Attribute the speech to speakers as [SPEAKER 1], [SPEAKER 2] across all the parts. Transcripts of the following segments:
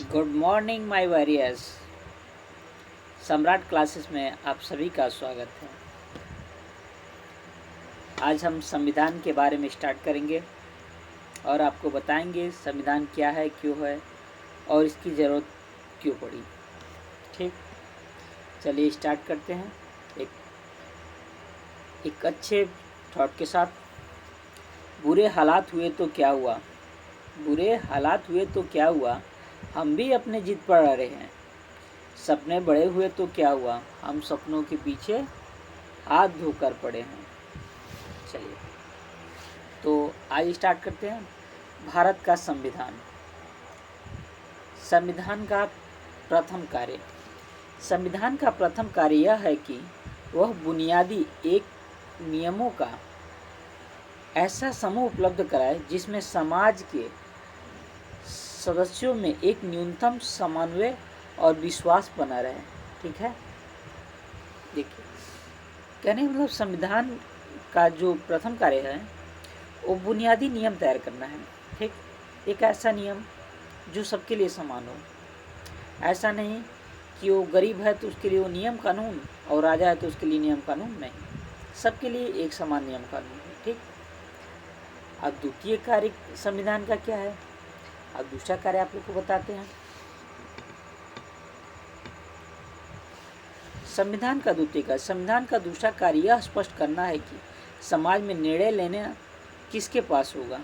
[SPEAKER 1] Good morning my warriors. सम्राट classes में आप सभी का स्वागत है। आज हम संविधान के बारे में स्टार्ट करेंगे और आपको बताएंगे संविधान क्या है, क्यों है और इसकी ज़रूरत क्यों पड़ी। ठीक, चलिए स्टार्ट करते हैं एक अच्छे थॉट के साथ। बुरे हालात हुए तो क्या हुआ, बुरे हालात हुए तो क्या हुआ, हम भी अपने जिद पर अड़े हैं। सपने बड़े हुए तो क्या हुआ, हम सपनों के पीछे हाथ धोकर पड़े हैं। चलिए तो आज स्टार्ट करते हैं। भारत का संविधान। संविधान का प्रथम कार्य। संविधान का प्रथम कार्य यह है कि वह बुनियादी एक नियमों का ऐसा समूह उपलब्ध कराए जिसमें समाज के सदस्यों में एक न्यूनतम समन्वय और विश्वास बना रहे। ठीक है, देखिए कहने मतलब संविधान का जो प्रथम कार्य है वो बुनियादी नियम तैयार करना है। ठीक, एक ऐसा नियम जो सबके लिए समान हो। ऐसा नहीं कि वो गरीब है तो उसके लिए वो नियम कानून और राजा है तो उसके लिए नियम कानून नहीं, सबके लिए एक समान नियम कानून है। ठीक, अब द्वितीय कार्य संविधान का क्या है, अब दूसरा कार्य आप लोग को बताते हैं। संविधान का दूसरा कार्य यह स्पष्ट करना है कि समाज में निर्णय लेना किसके पास होगा।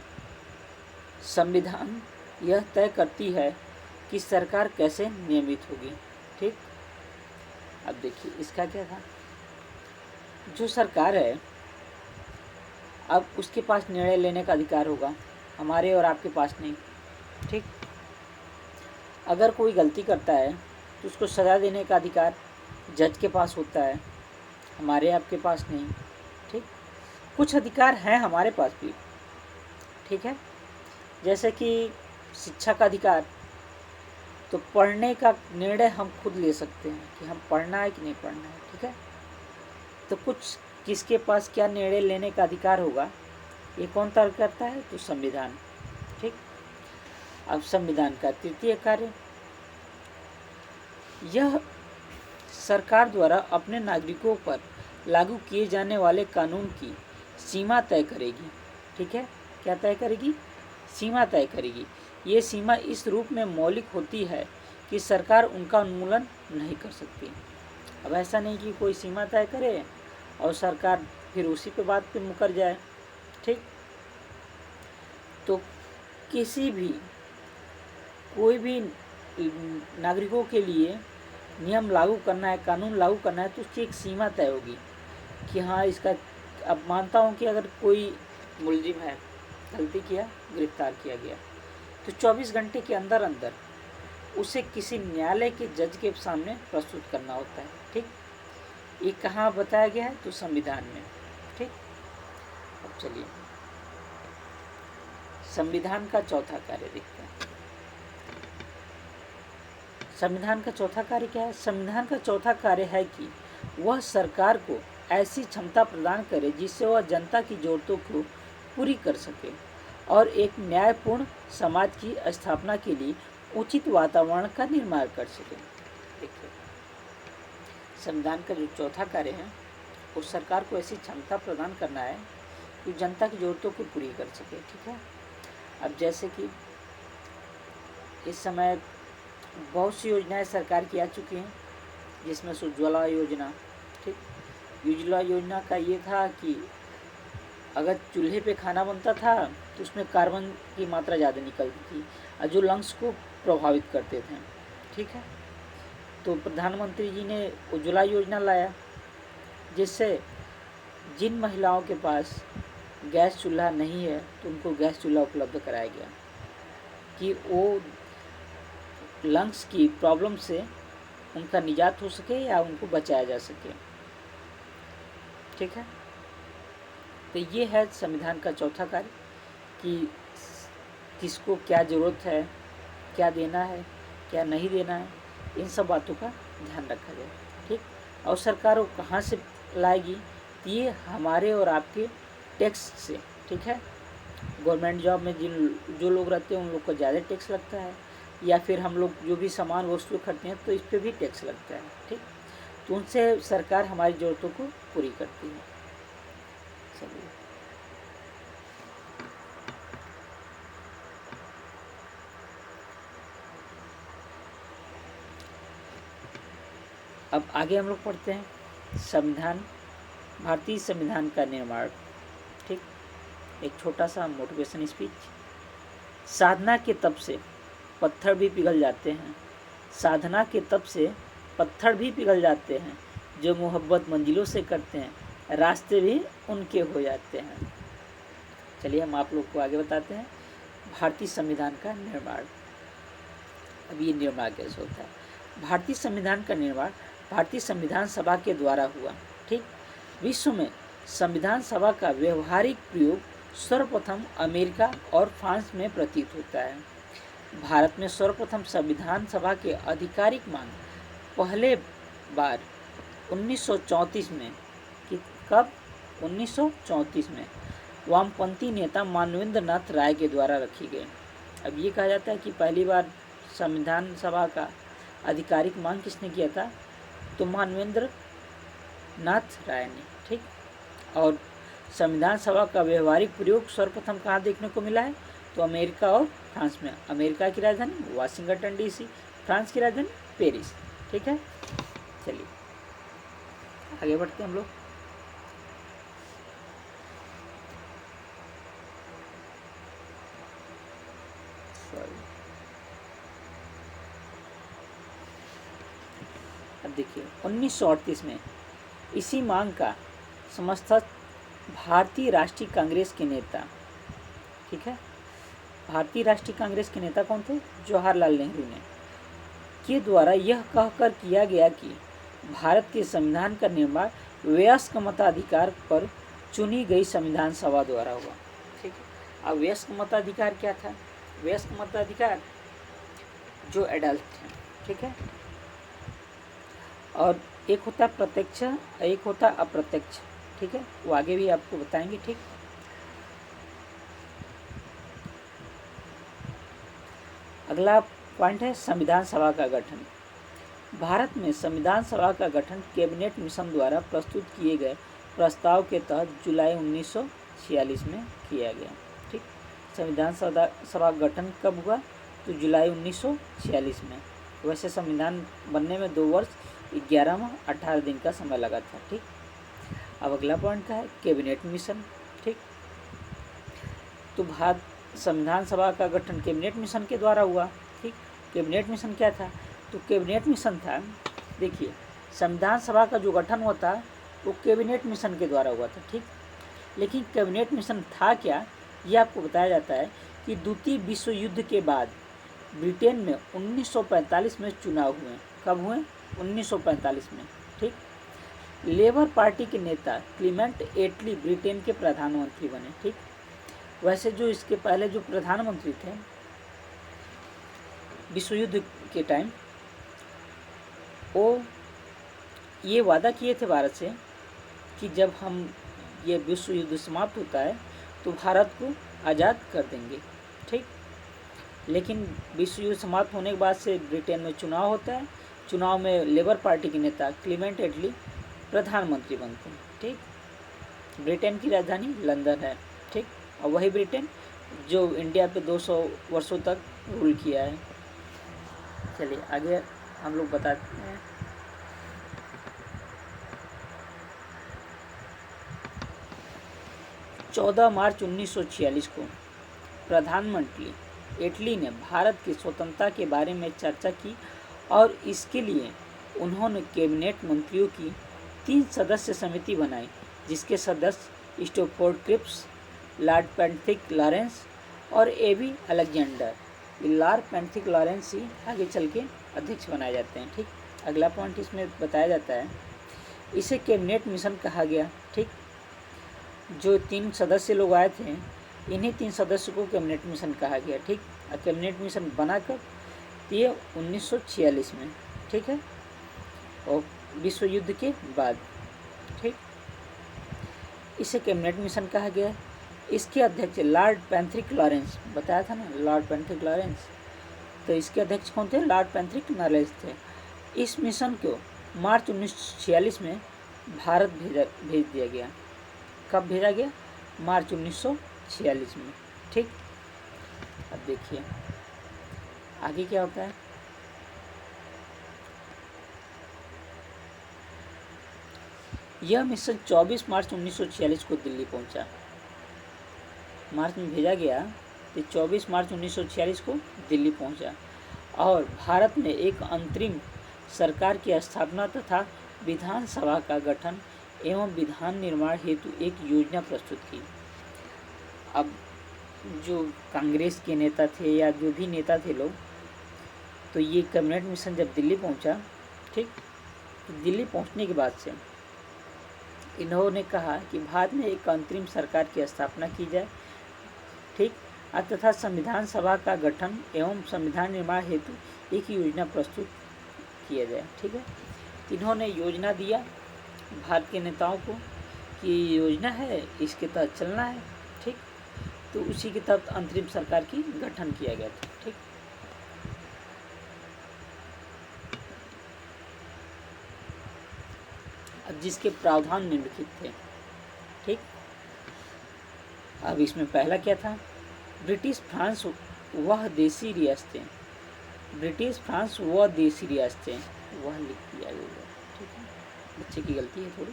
[SPEAKER 1] संविधान यह तय करती है कि सरकार कैसे नियमित होगी। ठीक, अब देखिए इसका क्या था, जो सरकार है अब उसके पास निर्णय लेने का अधिकार होगा, हमारे और आपके पास नहीं। ठीक, अगर कोई गलती करता है तो उसको सज़ा देने का अधिकार जज के पास होता है, हमारे आपके पास नहीं। ठीक, कुछ अधिकार हैं हमारे पास भी। ठीक है, जैसे कि शिक्षा का अधिकार, तो पढ़ने का निर्णय हम खुद ले सकते हैं कि हम पढ़ना है कि नहीं पढ़ना है। ठीक है, तो कुछ किसके पास क्या निर्णय लेने का अधिकार होगा ये कौन तय करता है, तो संविधान। ठीक, अब संविधान का तृतीय कार्य यह सरकार द्वारा अपने नागरिकों पर लागू किए जाने वाले कानून की सीमा तय करेगी। ठीक है, क्या तय करेगी, सीमा तय करेगी। ये सीमा इस रूप में मौलिक होती है कि सरकार उनका उन्मूलन नहीं कर सकती। अब ऐसा नहीं कि कोई सीमा तय करे और सरकार फिर उसी पे बात पे मुकर जाए। ठीक, तो किसी भी कोई भी नागरिकों के लिए नियम लागू करना है, कानून लागू करना है, तो उसकी एक सीमा तय होगी कि हाँ इसका, अब मानता हूँ कि अगर कोई मुलजिम है, गलती किया, गिरफ्तार किया गया, तो 24 घंटे के अंदर अंदर उसे किसी न्यायालय के जज के सामने प्रस्तुत करना होता है। ठीक, ये कहाँ बताया गया है, तो संविधान में। ठीक, अब चलिए संविधान का चौथा कार्य देखते हैं। संविधान का चौथा कार्य क्या है, संविधान का चौथा कार्य है कि वह सरकार को ऐसी क्षमता प्रदान करे जिससे वह जनता की ज़रूरतों को पूरी कर सके और एक न्यायपूर्ण समाज की स्थापना के लिए उचित वातावरण का निर्माण कर सके। देखिए संविधान का जो चौथा कार्य है वो सरकार को ऐसी क्षमता प्रदान करना है कि जनता की ज़रूरतों को पूरी कर सके। ठीक है, अब जैसे कि इस समय बहुत सी योजनाएं सरकार की आ चुकी हैं, जिसमें से उज्ज्वला योजना। ठीक, उज्ज्वला योजना का ये था कि अगर चूल्हे पे खाना बनता था तो उसमें कार्बन की मात्रा ज़्यादा निकलती थी और जो लंग्स को प्रभावित करते थे। ठीक है, तो प्रधानमंत्री जी ने उज्ज्वला योजना लाया, जिससे जिन महिलाओं के पास गैस चूल्हा नहीं है तो उनको गैस चूल्हा उपलब्ध कराया गया कि वो लंग्स की प्रॉब्लम से उनका निजात हो सके या उनको बचाया जा सके। ठीक है, तो ये है संविधान का चौथा कार्य कि किसको क्या ज़रूरत है, क्या देना है, क्या नहीं देना है, इन सब बातों का ध्यान रखा जाए। ठीक, और सरकार वो कहाँ से लाएगी, तो ये हमारे और आपके टैक्स से। ठीक है, गवर्नमेंट जॉब में जो लोग रहते हैं उन लोग को ज़्यादा टैक्स लगता है, या फिर हम लोग जो भी सामान वस्तु खरीदते हैं तो इस पर भी टैक्स लगता है। ठीक, तो उनसे सरकार हमारी ज़रूरतों को पूरी करती है। चलिए, अब आगे हम लोग पढ़ते हैं संविधान, भारतीय संविधान का निर्माण। ठीक, एक छोटा सा मोटिवेशन स्पीच। साधना के तप से पत्थर भी पिघल जाते हैं, साधना के तप से पत्थर भी पिघल जाते हैं, जो मोहब्बत मंजिलों से करते हैं रास्ते भी उनके हो जाते हैं। चलिए हम आप लोग को आगे बताते हैं भारतीय संविधान का निर्माण। अब ये निर्माण कैसे होता है? भारतीय संविधान का निर्माण भारतीय संविधान सभा के द्वारा हुआ। ठीक, विश्व में संविधान सभा का व्यवहारिक प्रयोग सर्वप्रथम अमेरिका और फ्रांस में प्रतीत होता है। भारत में सर्वप्रथम संविधान सभा के आधिकारिक मांग पहले बार 1934 में, कि कब? 1934 में वामपंथी नेता मानवेंद्र नाथ राय के द्वारा रखी गई। अब ये कहा जाता है कि पहली बार संविधान सभा का आधिकारिक मांग किसने किया था? तो मानवेंद्र नाथ राय ने। ठीक, और संविधान सभा का व्यवहारिक प्रयोग सर्वप्रथम कहाँ देखने को मिला है? तो अमेरिका और फ्रांस में। अमेरिका की राजधानी वाशिंगटन डीसी, फ्रांस की राजधानी पेरिस। ठीक है, चलिए आगे बढ़ते हैं हम लोग। अब देखिए 1938 में इसी मांग का समर्थन भारतीय राष्ट्रीय कांग्रेस के नेता, ठीक है, भारतीय राष्ट्रीय कांग्रेस के नेता कौन थे? जवाहरलाल नेहरू ने, के द्वारा यह कहकर किया गया कि भारत के संविधान का निर्माण वयस्क मताधिकार पर चुनी गई संविधान सभा द्वारा हुआ। ठीक है, अब वयस्क मताधिकार क्या था? वयस्क मताधिकार जो एडल्ट थे। ठीक है, और एक होता प्रत्यक्ष, एक होता अप्रत्यक्ष। ठीक है, वो आगे भी आपको बताएंगे। ठीक, अगला पॉइंट है संविधान सभा का गठन। भारत में संविधान सभा का गठन कैबिनेट मिशन द्वारा प्रस्तुत किए गए प्रस्ताव के तहत जुलाई 1946 में किया गया। ठीक, संविधान सभा का गठन कब हुआ? तो जुलाई 1946 में। वैसे संविधान बनने में 2 वर्ष 11 माह 18 दिन का समय लगा था। ठीक, अब अगला पॉइंट का है कैबिनेट मिशन। ठीक, तो भारत संविधान सभा का गठन कैबिनेट मिशन के द्वारा हुआ। ठीक, कैबिनेट मिशन क्या था? तो कैबिनेट मिशन था, देखिए संविधान सभा का जो गठन हुआ था वो कैबिनेट मिशन के द्वारा हुआ था। ठीक, लेकिन कैबिनेट मिशन था क्या, ये आपको बताया जाता है कि द्वितीय विश्व युद्ध के बाद ब्रिटेन में 1945 में चुनाव हुए। कब हुए? 1945 में। ठीक, लेबर पार्टी के नेता क्लीमेंट एटली ब्रिटेन के प्रधानमंत्री बने। ठीक, वैसे जो इसके पहले जो प्रधानमंत्री थे विश्व युद्ध के टाइम, वो ये वादा किए थे भारत से कि जब हम ये विश्व युद्ध समाप्त होता है तो भारत को आज़ाद कर देंगे। ठीक, लेकिन विश्व युद्ध समाप्त होने के बाद से ब्रिटेन में चुनाव होता है। चुनाव में लेबर पार्टी के नेता क्लीमेंट एटली प्रधानमंत्री बनते हैं। ठीक, ब्रिटेन की राजधानी लंदन है। ठीक, और वही ब्रिटेन जो इंडिया पे 200 वर्षों तक रूल किया है। चलिए आगे हम लोग बताते हैं। मार्च 1946 को प्रधानमंत्री एटली ने भारत की स्वतंत्रता के बारे में चर्चा की और इसके लिए उन्होंने कैबिनेट मंत्रियों की 3 सदस्य समिति बनाई, जिसके सदस्य Stafford Cripps, Lord Patrick Lawrence और A B Alexander. Lord Patrick Lawrence ही आगे चल के अध्यक्ष बनाए जाते हैं। ठीक, अगला पॉइंट इसमें बताया जाता है, इसे कैबिनेट मिशन कहा गया। ठीक, जो 3 सदस्य लोग आए थे, इन्हीं 3 सदस्यों को कैबिनेट मिशन कहा गया। ठीक, कैबिनेट मिशन बनाकर ये 1946 में। ठीक है, और विश्व युद्ध के बाद। ठीक, इसे कैबिनेट मिशन कहा गया है। इसके अध्यक्ष लॉर्ड पैट्रिक लॉरेंस, बताया था ना, लॉर्ड पैट्रिक लॉरेंस, तो इसके अध्यक्ष कौन थे? लॉर्ड पैट्रिक नलेज थे। इस मिशन को मार्च 1946 में भारत भेज दिया गया। कब भेजा गया? मार्च 1946 में। ठीक, अब देखिए आगे क्या होता है। यह मिशन 24 मार्च 1946 को दिल्ली पहुंचा। मार्च में भेजा गया तो 24 मार्च 1946 को दिल्ली पहुंचा और भारत में एक अंतरिम सरकार की स्थापना तथा विधानसभा का गठन एवं विधान निर्माण हेतु एक योजना प्रस्तुत की। अब जो कांग्रेस के नेता थे या जो भी नेता थे लोग, तो ये कैबिनेट मिशन जब दिल्ली पहुंचा, ठीक, तो दिल्ली पहुंचने के बाद से इन्होंने कहा कि भारत में एक अंतरिम सरकार की स्थापना की जाए, ठीक, तथा संविधान सभा का गठन एवं संविधान निर्माण हेतु एक योजना प्रस्तुत किया जाए। ठीक है, इन्होंने योजना दिया भारत के नेताओं को कि योजना है, इसके तहत चलना है। ठीक, तो उसी के तहत अंतरिम सरकार की गठन किया गया था। ठीक, अब जिसके प्रावधान निम्नलिखित थे। ठीक, अब इसमें पहला क्या था? ब्रिटिश फ्रांस वह देसी रियासतें, ब्रिटिश फ्रांस वह देसी रियासतें, वह लिख दिया गया। ठीक है, बच्चे की गलती है थोड़ी।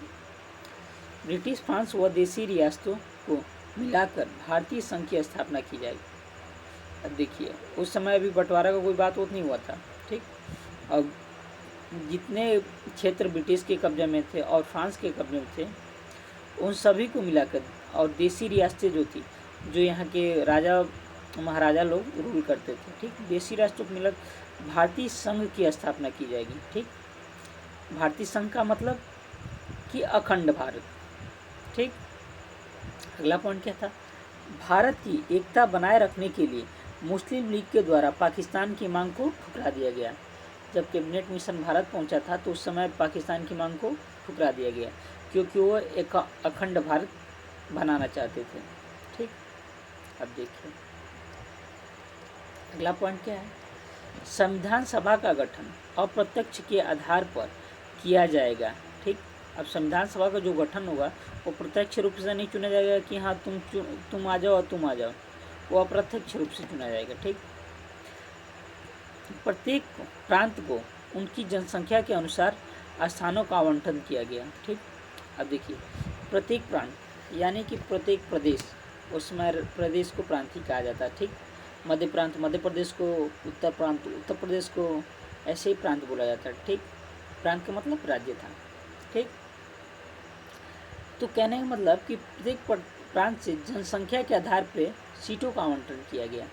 [SPEAKER 1] ब्रिटिश फ्रांस व देसी रियासतों को मिलाकर भारतीय संघ की स्थापना की जाएगी। अब देखिए उस समय अभी बंटवारा का कोई बात नहीं हुआ था। ठीक, अब जितने क्षेत्र ब्रिटिश के कब्जे में थे और फ्रांस के कब्जे में थे, उन सभी को मिलाकर, और देसी रियासतें जो थी, जो यहाँ के राजा महाराजा लोग रूल करते थे, ठीक, देसी राष्ट्रों को मिलकर भारतीय संघ की स्थापना की जाएगी। ठीक, भारतीय संघ का मतलब कि अखंड भारत। ठीक, अगला पॉइंट क्या था? भारत की एकता बनाए रखने के लिए मुस्लिम लीग के द्वारा पाकिस्तान की मांग को ठुकरा दिया गया। जब कैबिनेट मिशन भारत पहुंचा था तो उस समय पाकिस्तान की मांग को ठुकरा दिया गया, क्योंकि वो एक अखंड भारत बनाना चाहते थे। ठीक, अब देखिए अगला पॉइंट क्या है? संविधान सभा का गठन अप्रत्यक्ष के आधार पर किया जाएगा। ठीक, अब संविधान सभा का जो गठन होगा वो प्रत्यक्ष रूप से नहीं चुना जाएगा कि हाँ तुम आ जाओ और तुम आ जाओ, वो अप्रत्यक्ष रूप से चुना जाएगा। ठीक, प्रत्येक प्रांत को उनकी जनसंख्या के अनुसार स्थानों का आवंटन किया गया। ठीक, अब देखिए प्रत्येक प्रांत यानी कि प्रत्येक प्रदेश, उसमें प्रदेश को प्रांत ही कहा जाता है। ठीक, मध्य प्रांत मध्य प्रदेश को, उत्तर प्रांत उत्तर प्रदेश को, ऐसे ही प्रांत बोला जाता है। ठीक, प्रांत का मतलब राज्य था। ठीक, तो कहने का मतलब कि प्रत्येक प्रांत से जनसंख्या के आधार पर सीटों का आवंटन किया गया।